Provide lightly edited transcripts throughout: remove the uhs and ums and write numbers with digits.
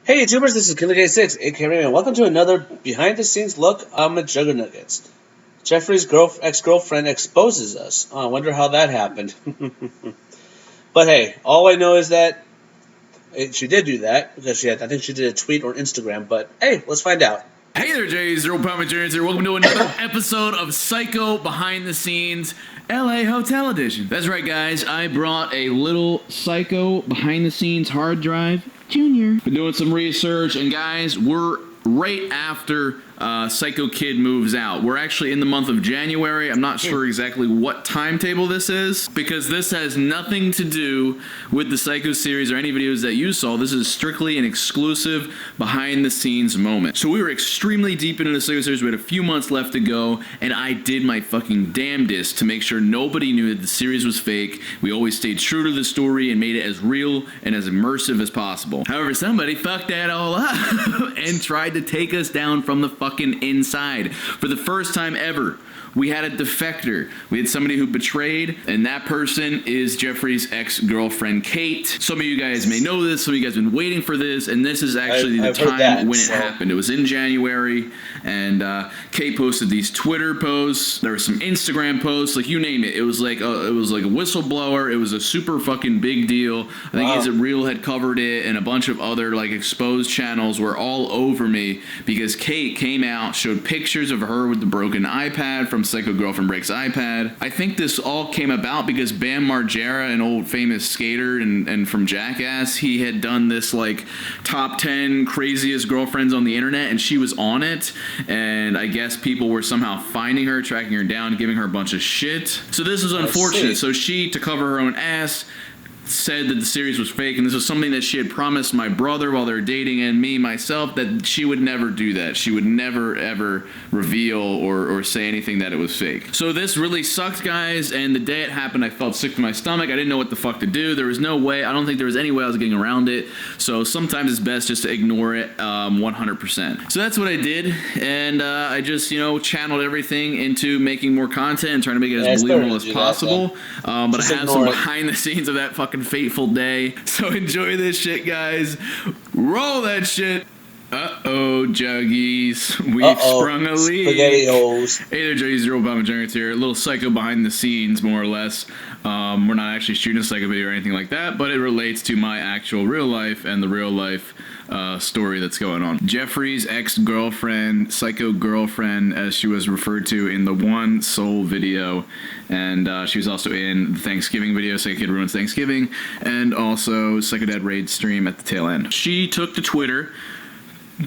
Hey YouTubers, this is KillerK6, aka Rayman. Welcome to another behind-the-scenes look on Mcjuggernuggets. Jeffrey's ex-girlfriend exposes us. Oh, I wonder how that happened. But hey, all I know is that she did do that because I think she did a tweet or Instagram. But hey, let's find out. Hey there, Jay. Zero Power Mcjuggernuggets here. Welcome to another episode of Psycho Behind the Scenes LA Hotel Edition. That's right, guys. I brought a little Psycho Behind the Scenes hard drive. Junior. Been doing some research, and guys, we're right after Psycho Kid moves out. We're actually in the month of January. I'm not sure exactly what timetable this is, because this has nothing to do with the Psycho series or any videos that you saw. This is strictly an exclusive behind-the-scenes moment. So we were extremely deep into the Psycho series. We had a few months left to go, and I did my fucking damnedest to make sure nobody knew that the series was fake. We always stayed true to the story and made it as real and as immersive as possible. However, somebody fucked that all up and tried to take us down from the fucking inside. For the first time ever, we had a defector. We had somebody who betrayed, and that person is Jeffrey's ex-girlfriend, Kate. Some of you guys may know this. Some of you guys have been waiting for this, and this is actually the time when it happened. It was in January, and Kate posted these Twitter posts. There were some Instagram posts, like you name it. It was like a whistleblower. It was a super fucking big deal. I think Is It Real had covered it, and a bunch of other like exposed channels were all over me because Kate came out, showed pictures of her with the broken iPad from Psycho Girlfriend Breaks iPad. I think this all came about because Bam Margera, an old famous skater and from Jackass, he had done this like top 10 craziest girlfriends on the internet, and she was on it, and I guess people were somehow finding her, tracking her down, giving her a bunch of shit. So this was unfortunate. So she, to cover her own ass, said that the series was fake, and this was something that she had promised my brother while they were dating, and me myself, that she would never do that. She would never ever reveal or say anything that it was fake. So this really sucked, guys, and the day it happened I felt sick to my stomach. I didn't know what the fuck to do. There was no way, I don't think there was any way I was getting around it, so sometimes it's best just to ignore it 100%. So that's what I did, and I just, channeled everything into making more content and trying to make it as believable as possible. But I have some behind the scenes of that fucking fateful day, so enjoy this shit, guys. Roll that shit. Uh-oh, Juggies. We've sprung a leak. Spaghetti holes. Hey there, Juggies. Zero Power Mcjuggernuggets here. A little Psycho behind the scenes, more or less. We're not actually shooting a Psycho video or anything like that, but it relates to my actual real life and the real life story that's going on. Jeffrey's ex-girlfriend, Psycho girlfriend, as she was referred to in the One Soul video, and she was also in the Thanksgiving video, Psycho Kid Ruins Thanksgiving, and also Psycho Dad Raid stream at the tail end. She took to Twitter.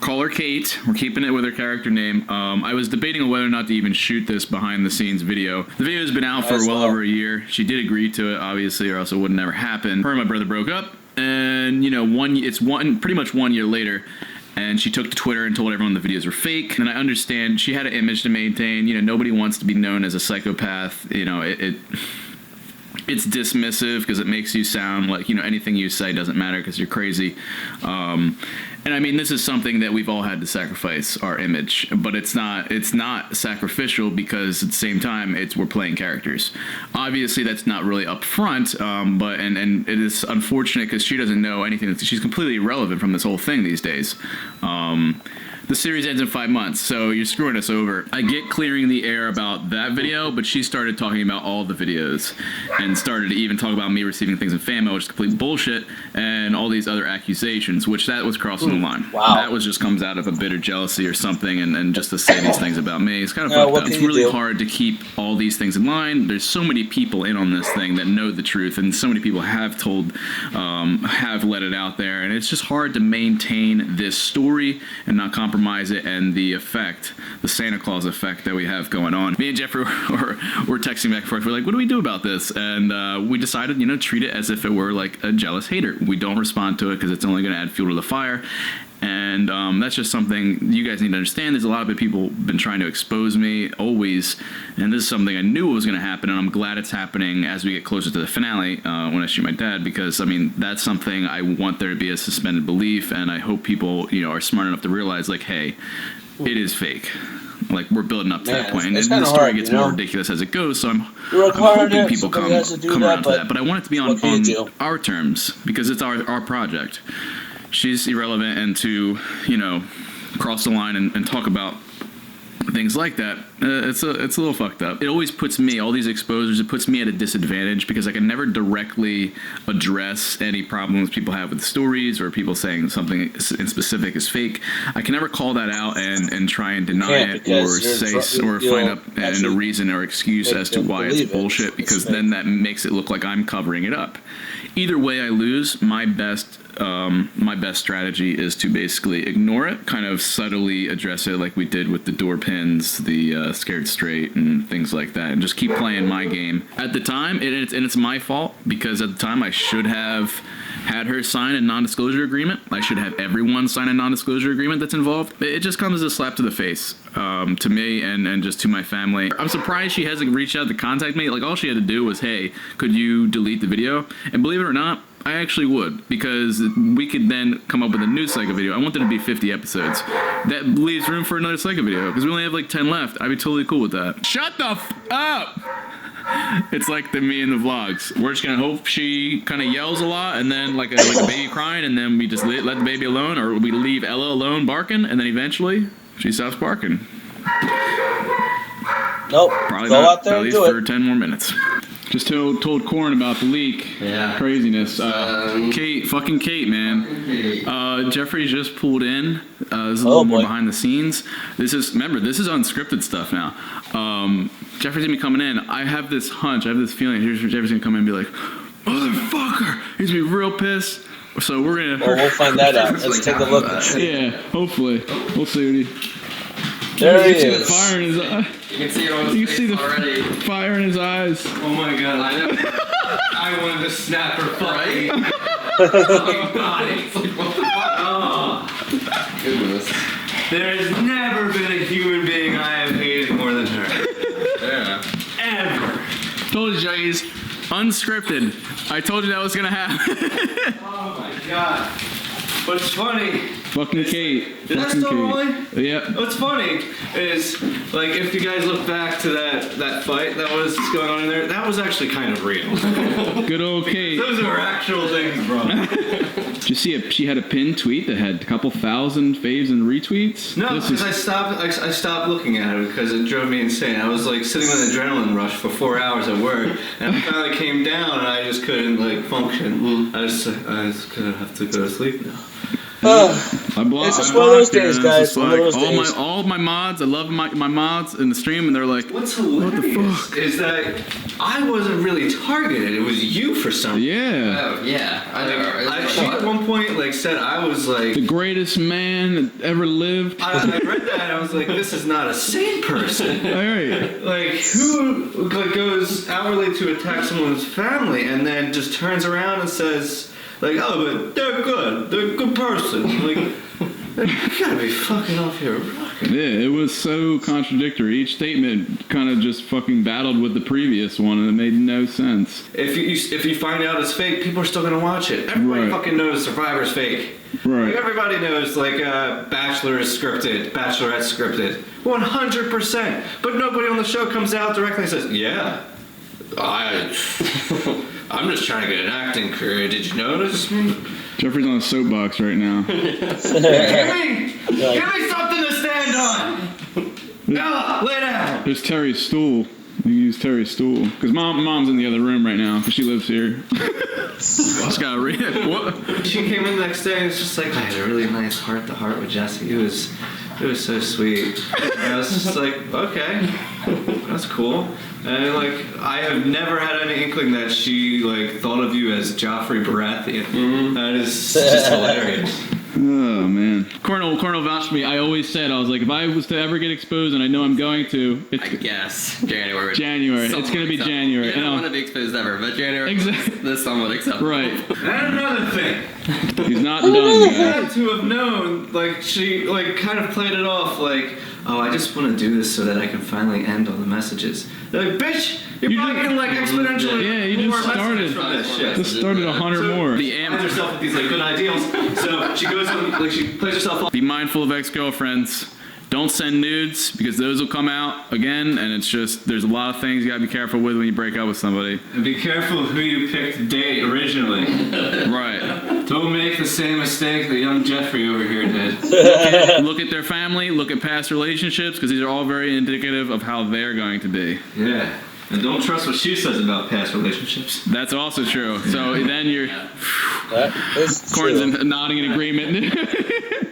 Call her Kate. We're keeping it with her character name. I was debating on whether or not to even shoot this behind-the-scenes video. The video has been out for well over a year. She did agree to it, obviously, or else it would never happen. Her and my brother broke up, and pretty much 1 year later, and she took to Twitter and told everyone the videos were fake. And I understand she had an image to maintain. Nobody wants to be known as a psychopath. It's dismissive because it makes you sound like, anything you say doesn't matter because you're crazy. And I mean, this is something that we've all had to sacrifice our image, but it's not sacrificial because at the same time, we're playing characters. Obviously, that's not really upfront, but it is unfortunate because she doesn't know anything. She's completely irrelevant from this whole thing these days. The series ends in 5 months, so you're screwing us over. I get clearing the air about that video, but she started talking about all the videos and started to even talk about me receiving things in fan mail, which is complete bullshit, and all these other accusations, which that was crossing the line. Wow. That was just comes out of a bitter jealousy or something, and just to say these things about me. It's kind of fucked up. It's really hard to keep all these things in line. There's so many people in on this thing that know the truth, and so many people have told, have let it out there, and it's just hard to maintain this story and not compromise it and the effect, the Santa Claus effect that we have going on. Me and Jeffrey were texting back and forth. We're like, what do we do about this? And we decided, treat it as if it were like a jealous hater. We don't respond to it because it's only going to add fuel to the fire. And that's just something you guys need to understand. There's a lot of people been trying to expose me always, and this is something I knew was going to happen, and I'm glad it's happening as we get closer to the finale when I shoot my dad, because I mean that's something I want there to be a suspended belief, and I hope people are smart enough to realize, like, hey, it is fake. Like, we're building up to that point, and the story gets more ridiculous as it goes. So I'm hoping people come around to that. But I want it to be on our terms because it's our project. she's irrelevant, and to, cross the line and talk about things like that, it's a little fucked up. It always puts me, all these exposures, it puts me at a disadvantage because I can never directly address any problems people have with stories or people saying something in specific is fake. I can never call that out and try and deny it or say or find up a reason or excuse as to why it's bullshit, because then that makes it look like I'm covering it up. Either way I lose, my best strategy is to basically ignore it, kind of subtly address it like we did with the door pins, the scared straight, and things like that, and just keep playing my game. At the time, it's my fault, because at the time I should have had her sign a non-disclosure agreement. I should have everyone sign a non-disclosure agreement that's involved. It just comes as a slap to the face to me and just to my family. I'm surprised she hasn't reached out to contact me. Like, all she had to do was, hey, could you delete the video? And believe it or not, I actually would, because we could then come up with a new Psycho video. I want there to be 50 episodes. That leaves room for another Psycho video, because we only have like 10 left. I'd be totally cool with that. Shut the up! It's like me in the vlogs. We're just gonna hope she kind of yells a lot, and then like a baby crying, and then we just let the baby alone, or we leave Ella alone barking, and then eventually she stops barking. Nope. Probably Go not, out there at and least do for it. 10 more minutes. Just told Corin about the leak. Yeah. Craziness. Kate, man. Jeffrey just pulled in. This is a little more behind the scenes. This is unscripted stuff now. Jeffrey's gonna be coming in. I have this hunch, I have this feeling Jeffrey's gonna come in and be like, motherfucker! He's gonna be real pissed. So we're gonna... Well, we'll find that out. Let's take a look. Yeah, hopefully. We'll see what he... There he is. is. The fire in his eye. You can see it on his face already. Fire in his eyes. Oh my god, I know. I wanted to snap her fucking body. It's like, what the fuck? Oh. Goodness. There's never been a human being I have hated more than her. Yeah. Ever. Told you, Juggies. Unscripted. I told you that was gonna happen. Oh my god. What's funny? Fucking Kate. Did that still rolling? Yeah. What's funny is, like, if you guys look back to that fight that was going on in there, that was actually kind of real. Good old Kate. Those are actual things, bro. Did you see she had a pinned tweet that had a couple thousand faves and retweets? No, because I stopped looking at it because it drove me insane. I was like sitting with an adrenaline rush for 4 hours at work, and I finally came down and I just couldn't like function. I just couldn't have to go to sleep now. It's just one of those days, guys. One of those days. All of my mods, I love my mods in the stream, and they're like, what's hilarious what the fuck? Is that I wasn't really targeted. It was you for some reason. Yeah. Oh, yeah. I know. She at one point like said I was like the greatest man that ever lived. I read that and I was like, this is not a sane person. All right. Like, who like goes outwardly to attack someone's family and then just turns around and says, like, oh, but they're good. They're a good person. Like, you gotta be fucking off your rocket. Yeah, it was so contradictory. Each statement kind of just fucking battled with the previous one, and it made no sense. If you find out it's fake, people are still gonna watch it. Everybody fucking knows Survivor's fake. Right. Like, everybody knows, like, Bachelor is scripted, Bachelorette's scripted. 100%. But nobody on the show comes out directly and says, yeah, I'm just trying to get an acting career. Did you notice me? Jeffrey's on a soapbox right now. Give me something to stand on. No, lay down. There's Terry's stool. You can use Terry's stool. Because mom's in the other room right now, because she lives here. Just gotta read it. What? She came in the next day and it's just like, I had a really nice heart-to-heart with Jesse. It was so sweet. And I was just like, okay, that's cool. And like, I have never had any inkling that she like thought of you as Joffrey Baratheon. Mm-hmm. That is just hilarious. Oh man, Colonel vouched for me. I always said, I was like, if I was to ever get exposed, and I know I'm going to, I guess January. It's gonna be January. I don't want to be exposed ever, but January is somewhat acceptable. Right. And another thing. He's not done yet. Had to have known, like, she like kind of played it off like, oh, I just want to do this so that I can finally end all the messages. They're like, bitch, you're probably getting like exponentially. Yeah, you more just started. from this shit. Just started 100 more. She finds herself with these like good ideals, so she goes and like she plays herself off. Be mindful of ex-girlfriends. Don't send nudes because those will come out again, and it's just there's a lot of things you gotta be careful with when you break up with somebody. And be careful who you picked to date originally. Right. Don't make the same mistake that young Jeffrey over here did. Look at their family, look at past relationships, because these are all very indicative of how they're going to be. Yeah. And don't trust what she says about past relationships. That's also true. So then you're... That is Corn's true. nodding in agreement.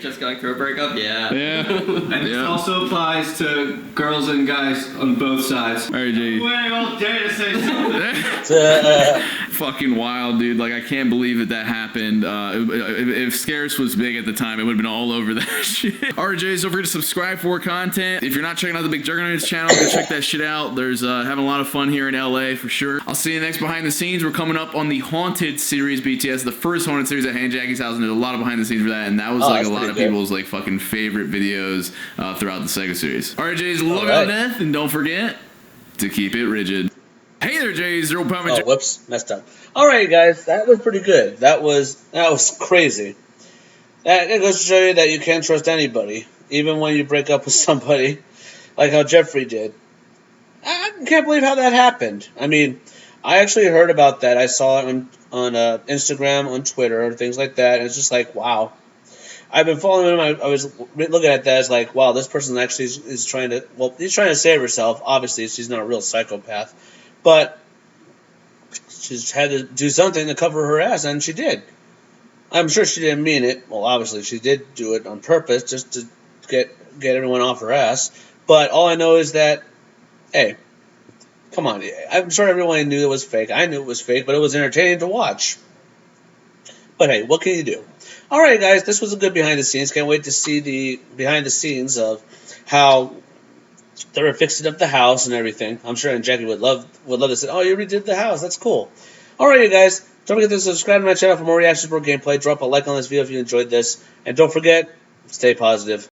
Just going through a breakup? Yeah. Yeah. And this also applies to girls and guys on both sides. All right, G. Waiting all day to say something. Fucking wild, dude. Like, I can't believe that happened. If Scarce was big at the time, it would have been all over that shit. RJs, don't forget to subscribe for more content. If you're not checking out the Mcjuggernuggets channel, go check that shit out. There's having a lot of fun here in LA for sure. I'll see you next behind the scenes. We're coming up on the Haunted series BTS, the first Haunted series at Hand Jackie's house, and there's a lot of behind the scenes for that, and that was like a lot of people's like fucking favorite videos throughout the Sega series. RJs, love you to death, and don't forget to keep it rigid. Hey there, Jays. Oh, whoops, messed up. All right, guys, that was pretty good. That was crazy. That goes to show you that you can't trust anybody, even when you break up with somebody, like how Jeffrey did. I can't believe how that happened. I mean, I actually heard about that. I saw it on Instagram, on Twitter, things like that, and it's just like, wow. I've been following him. I was looking at that as like, wow, this person actually is trying to, well, he's trying to save herself. Obviously, she's not a real psychopath. But she's had to do something to cover her ass, and she did. I'm sure she didn't mean it. Well, obviously, she did do it on purpose just to get everyone off her ass. But all I know is that, hey, come on. I'm sure everyone knew it was fake. I knew it was fake, but it was entertaining to watch. But hey, what can you do? All right, guys, this was a good behind the scenes. Can't wait to see the behind the scenes of how they were fixing up the house and everything. I'm sure Aunt Jackie would love to say, oh, you redid the house. That's cool. Alrighty, guys. Don't forget to subscribe to my channel for more reactions, more gameplay. Drop a like on this video if you enjoyed this. And don't forget, stay positive.